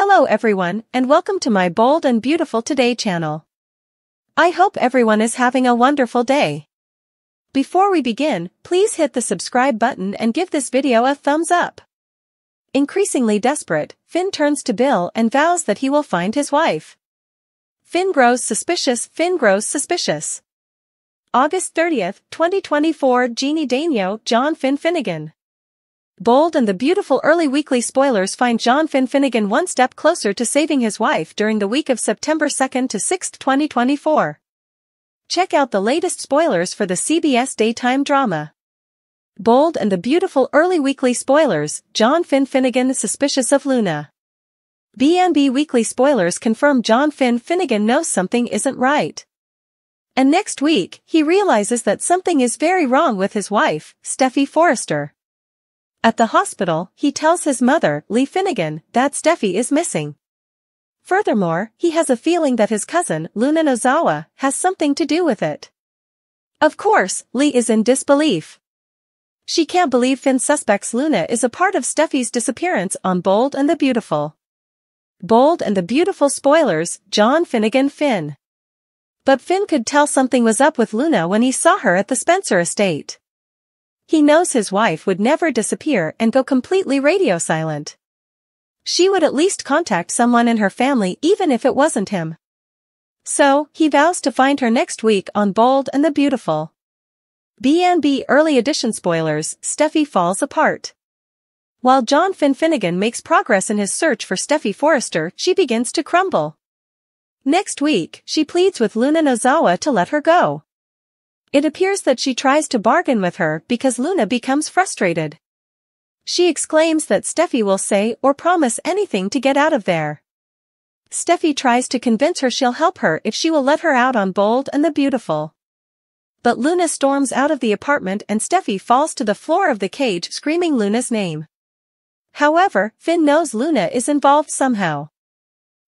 Hello everyone, and welcome to my Bold and Beautiful Today channel. I hope everyone is having a wonderful day. Before we begin, please hit the subscribe button and give this video a thumbs up. Increasingly desperate, Finn turns to Bill and vows that he will find his wife. Finn grows suspicious. August 30th, 2024. Jeannie Daigneault, John Finn Finnegan. Bold and the Beautiful early weekly spoilers find John Finn Finnegan one step closer to saving his wife during the week of September 2nd to 6th, 2024. Check out the latest spoilers for the CBS daytime drama. Bold and the Beautiful early weekly spoilers, John Finn Finnegan is suspicious of Luna. B&B weekly spoilers confirm John Finn Finnegan knows something isn't right. And next week, he realizes that something is very wrong with his wife, Steffy Forrester. At the hospital, he tells his mother, Lee Finnegan, that Steffy is missing. Furthermore, he has a feeling that his cousin, Luna Nozawa, has something to do with it. Of course, Lee is in disbelief. She can't believe Finn suspects Luna is a part of Steffy's disappearance on Bold and the Beautiful. Bold and the Beautiful spoilers, John Finnegan Finn. But Finn could tell something was up with Luna when he saw her at the Spencer estate. He knows his wife would never disappear and go completely radio silent. She would at least contact someone in her family even if it wasn't him. So, he vows to find her next week on Bold and the Beautiful. B&B early edition spoilers, Steffy falls apart. While John Finn Finnegan makes progress in his search for Steffy Forrester, she begins to crumble. Next week, she pleads with Luna Nozawa to let her go. It appears that she tries to bargain with her because Luna becomes frustrated. She exclaims that Steffy will say or promise anything to get out of there. Steffy tries to convince her she'll help her if she will let her out on Bold and the Beautiful. But Luna storms out of the apartment and Steffy falls to the floor of the cage screaming Luna's name. However, Finn knows Luna is involved somehow.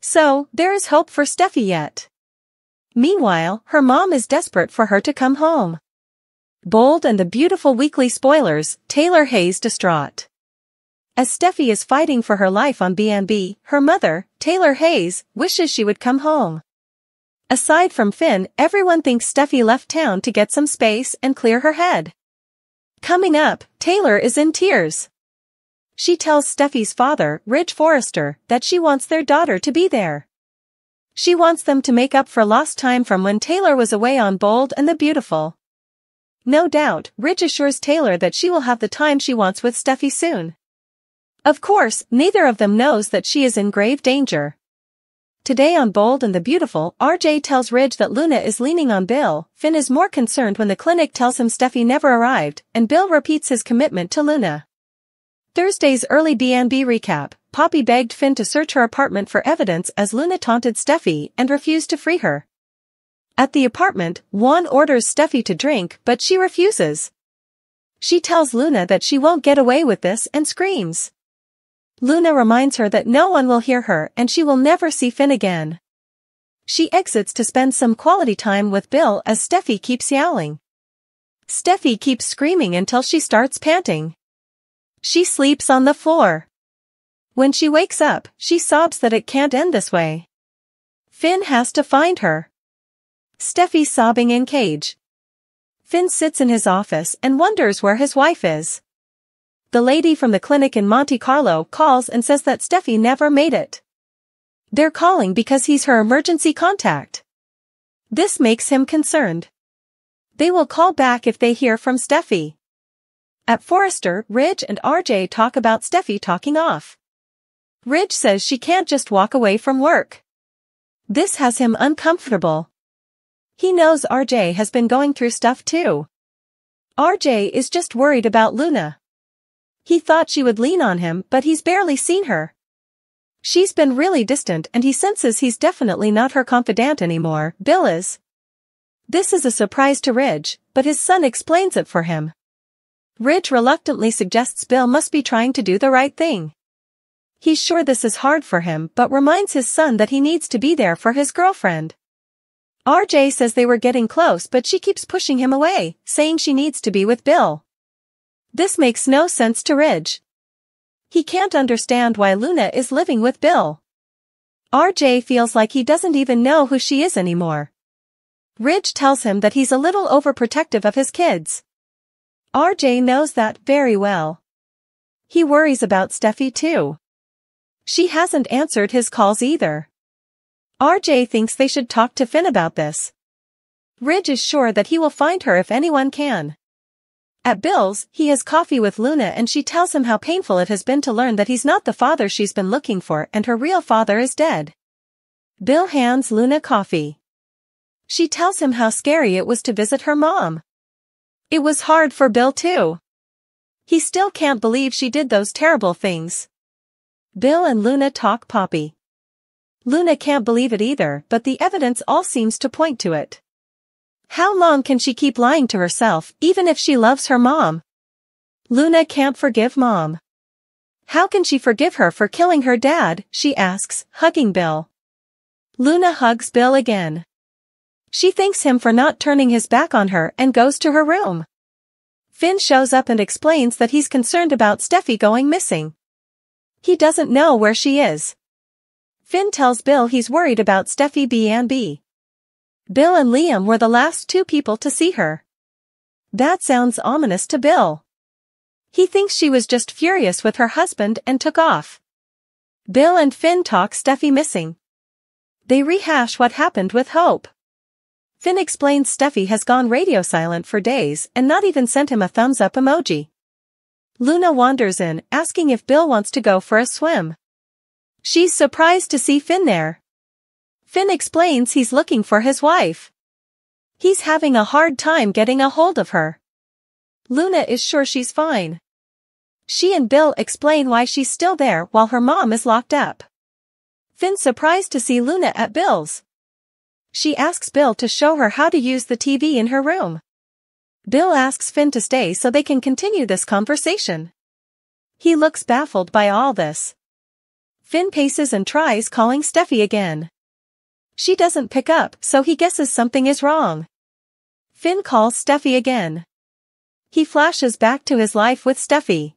So, there is hope for Steffy yet. Meanwhile, her mom is desperate for her to come home. Bold and the Beautiful weekly spoilers, Taylor Hayes distraught. As Steffy is fighting for her life on B&B, her mother, Taylor Hayes, wishes she would come home. Aside from Finn, everyone thinks Steffy left town to get some space and clear her head. Coming up, Taylor is in tears. She tells Steffy's father, Ridge Forrester, that she wants their daughter to be there. She wants them to make up for lost time from when Taylor was away on Bold and the Beautiful. No doubt, Ridge assures Taylor that she will have the time she wants with Steffy soon. Of course, neither of them knows that she is in grave danger. Today on Bold and the Beautiful, RJ tells Ridge that Luna is leaning on Bill. Finn is more concerned when the clinic tells him Steffy never arrived, and Bill repeats his commitment to Luna. Thursday's early B&B recap. Poppy begged Finn to search her apartment for evidence as Luna taunted Steffy and refused to free her. At the apartment, Juan orders Steffy to drink but she refuses. She tells Luna that she won't get away with this and screams. Luna reminds her that no one will hear her and she will never see Finn again. She exits to spend some quality time with Bill as Steffy keeps yowling. Steffy keeps screaming until she starts panting. She sleeps on the floor. When she wakes up, she sobs that it can't end this way. Finn has to find her. Steffy sobbing in cage. Finn sits in his office and wonders where his wife is. The lady from the clinic in Monte Carlo calls and says that Steffy never made it. They're calling because he's her emergency contact. This makes him concerned. They will call back if they hear from Steffy. At Forrester, Ridge and RJ talk about Steffy talking off. Ridge says she can't just walk away from work. This has him uncomfortable. He knows RJ has been going through stuff too. RJ is just worried about Luna. He thought she would lean on him but he's barely seen her. She's been really distant and he senses he's definitely not her confidant anymore. Bill is. This is a surprise to Ridge, but his son explains it for him. Ridge reluctantly suggests Bill must be trying to do the right thing. He's sure this is hard for him but reminds his son that he needs to be there for his girlfriend. RJ says they were getting close but she keeps pushing him away, saying she needs to be with Bill. This makes no sense to Ridge. He can't understand why Luna is living with Bill. RJ feels like he doesn't even know who she is anymore. Ridge tells him that he's a little overprotective of his kids. RJ knows that very well. He worries about Steffi too. She hasn't answered his calls either. RJ thinks they should talk to Finn about this. Ridge is sure that he will find her if anyone can. At Bill's, he has coffee with Luna and she tells him how painful it has been to learn that he's not the father she's been looking for and her real father is dead. Bill hands Luna coffee. She tells him how scary it was to visit her mom. It was hard for Bill too. He still can't believe she did those terrible things. Bill and Luna talk Poppy. Luna can't believe it either, but the evidence all seems to point to it. How long can she keep lying to herself, even if she loves her mom? Luna can't forgive Mom. How can she forgive her for killing her dad, she asks, hugging Bill. Luna hugs Bill again. She thanks him for not turning his back on her and goes to her room. Finn shows up and explains that he's concerned about Steffi going missing. He doesn't know where she is. Finn tells Bill he's worried about Steffi B&B. Bill and Liam were the last two people to see her. That sounds ominous to Bill. He thinks she was just furious with her husband and took off. Bill and Finn talk Steffi missing. They rehash what happened with Hope. Finn explains Steffi has gone radio silent for days and not even sent him a thumbs up emoji. Luna wanders in, asking if Bill wants to go for a swim. She's surprised to see Finn there. Finn explains he's looking for his wife. He's having a hard time getting a hold of her. Luna is sure she's fine. She and Bill explain why she's still there while her mom is locked up. Finn's surprised to see Luna at Bill's. She asks Bill to show her how to use the TV in her room. Bill asks Finn to stay so they can continue this conversation. He looks baffled by all this. Finn paces and tries calling Steffi again. She doesn't pick up, so he guesses something is wrong. Finn calls Steffi again. He flashes back to his life with Steffi.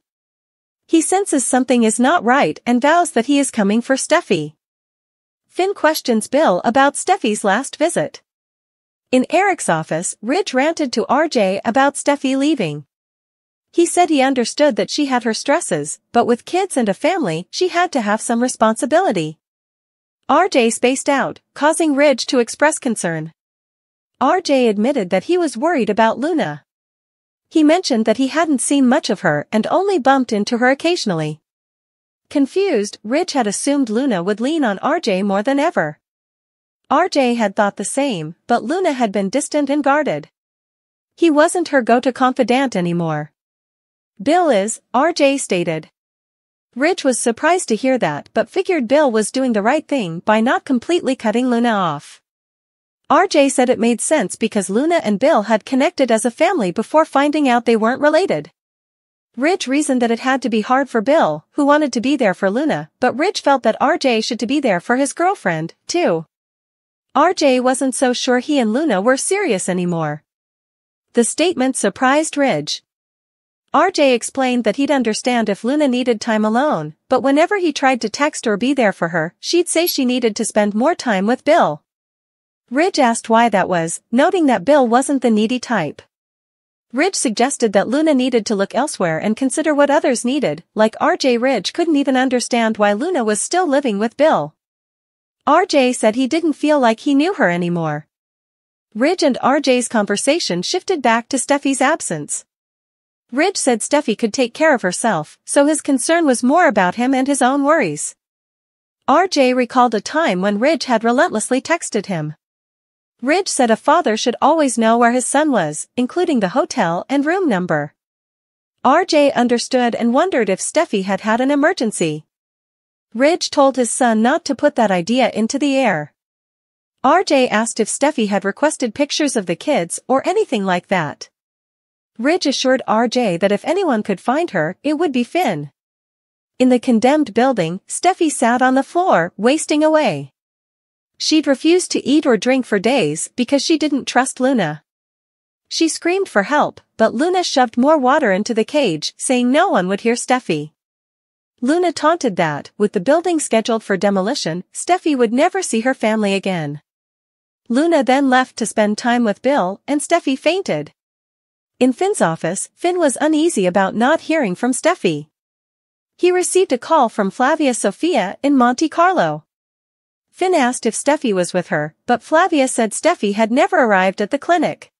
He senses something is not right and vows that he is coming for Steffi. Finn questions Bill about Steffi's last visit. In Eric's office, Ridge ranted to RJ about Steffi leaving. He said he understood that she had her stresses, but with kids and a family, she had to have some responsibility. RJ spaced out, causing Ridge to express concern. RJ admitted that he was worried about Luna. He mentioned that he hadn't seen much of her and only bumped into her occasionally. Confused, Ridge had assumed Luna would lean on RJ more than ever. RJ had thought the same, but Luna had been distant and guarded. He wasn't her go-to confidant anymore. Bill is, RJ stated. Ridge was surprised to hear that but figured Bill was doing the right thing by not completely cutting Luna off. RJ said it made sense because Luna and Bill had connected as a family before finding out they weren't related. Ridge reasoned that it had to be hard for Bill, who wanted to be there for Luna, but Ridge felt that RJ should be there for his girlfriend, too. RJ wasn't so sure he and Luna were serious anymore. The statement surprised Ridge. RJ explained that he'd understand if Luna needed time alone, but whenever he tried to text or be there for her, she'd say she needed to spend more time with Bill. Ridge asked why that was, noting that Bill wasn't the needy type. Ridge suggested that Luna needed to look elsewhere and consider what others needed, like RJ. Ridge couldn't even understand why Luna was still living with Bill. RJ said he didn't feel like he knew her anymore. Ridge and RJ's conversation shifted back to Steffi's absence. Ridge said Steffi could take care of herself, so his concern was more about him and his own worries. RJ recalled a time when Ridge had relentlessly texted him. Ridge said a father should always know where his son was, including the hotel and room number. RJ understood and wondered if Steffi had had an emergency. Ridge told his son not to put that idea into the air. RJ asked if Steffi had requested pictures of the kids or anything like that. Ridge assured RJ that if anyone could find her, it would be Finn. In the condemned building, Steffi sat on the floor, wasting away. She'd refused to eat or drink for days because she didn't trust Luna. She screamed for help, but Luna shoved more water into the cage, saying no one would hear Steffi. Luna taunted that, with the building scheduled for demolition, Steffi would never see her family again. Luna then left to spend time with Bill, and Steffi fainted. In Finn's office, Finn was uneasy about not hearing from Steffi. He received a call from Flavia Sofia in Monte Carlo. Finn asked if Steffi was with her, but Flavia said Steffi had never arrived at the clinic.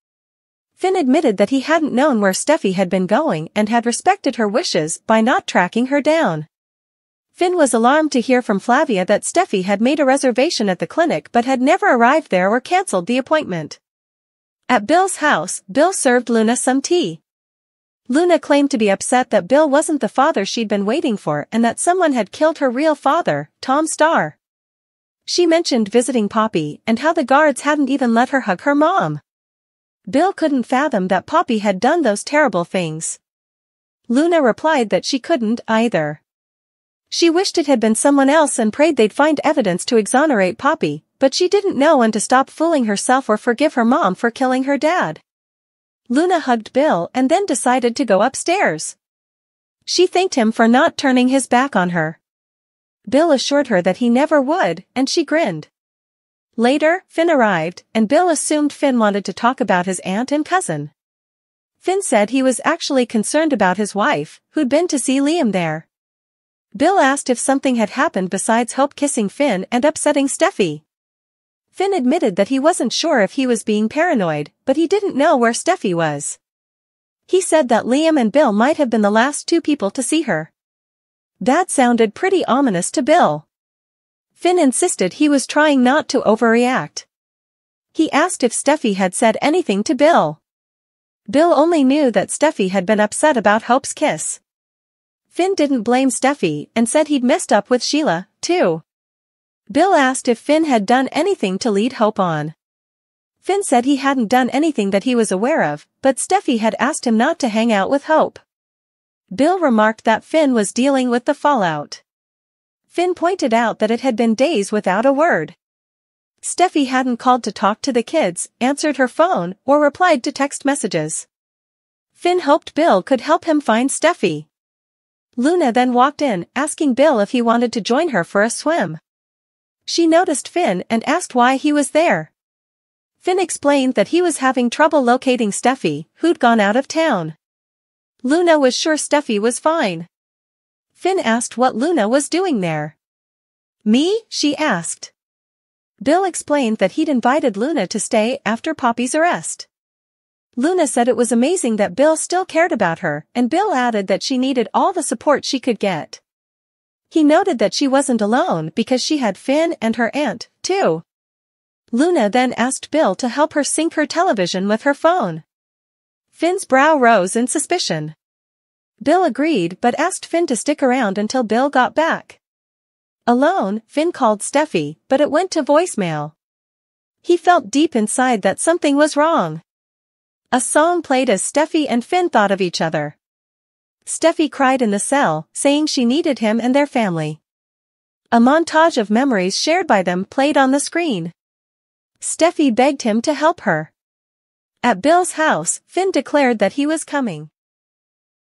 Finn admitted that he hadn't known where Steffi had been going and had respected her wishes by not tracking her down. Finn was alarmed to hear from Flavia that Steffi had made a reservation at the clinic but had never arrived there or cancelled the appointment. At Bill's house, Bill served Luna some tea. Luna claimed to be upset that Bill wasn't the father she'd been waiting for and that someone had killed her real father, Tom Starr. She mentioned visiting Poppy and how the guards hadn't even let her hug her mom. Bill couldn't fathom that Poppy had done those terrible things. Luna replied that she couldn't either. She wished it had been someone else and prayed they'd find evidence to exonerate Poppy, but she didn't know when to stop fooling herself or forgive her mom for killing her dad. Luna hugged Bill and then decided to go upstairs. She thanked him for not turning his back on her. Bill assured her that he never would, and she grinned. Later, Finn arrived, and Bill assumed Finn wanted to talk about his aunt and cousin. Finn said he was actually concerned about his wife, who'd been to see Liam there. Bill asked if something had happened besides Hope kissing Finn and upsetting Steffi. Finn admitted that he wasn't sure if he was being paranoid, but he didn't know where Steffi was. He said that Liam and Bill might have been the last two people to see her. That sounded pretty ominous to Bill. Finn insisted he was trying not to overreact. He asked if Steffi had said anything to Bill. Bill only knew that Steffi had been upset about Hope's kiss. Finn didn't blame Steffi and said he'd messed up with Sheila, too. Bill asked if Finn had done anything to lead Hope on. Finn said he hadn't done anything that he was aware of, but Steffi had asked him not to hang out with Hope. Bill remarked that Finn was dealing with the fallout. Finn pointed out that it had been days without a word. Steffi hadn't called to talk to the kids, answered her phone, or replied to text messages. Finn hoped Bill could help him find Steffi. Luna then walked in, asking Bill if he wanted to join her for a swim. She noticed Finn and asked why he was there. Finn explained that he was having trouble locating Steffi, who'd gone out of town. Luna was sure Steffi was fine. Finn asked what Luna was doing there. Me? She asked. Bill explained that he'd invited Luna to stay after Poppy's arrest. Luna said it was amazing that Bill still cared about her, and Bill added that she needed all the support she could get. He noted that she wasn't alone because she had Finn and her aunt, too. Luna then asked Bill to help her sync her television with her phone. Finn's brow rose in suspicion. Bill agreed but asked Finn to stick around until Bill got back. Alone, Finn called Steffi, but it went to voicemail. He felt deep inside that something was wrong. A song played as Steffi and Finn thought of each other. Steffi cried in the cell, saying she needed him and their family. A montage of memories shared by them played on the screen. Steffi begged him to help her. At Bill's house, Finn declared that he was coming.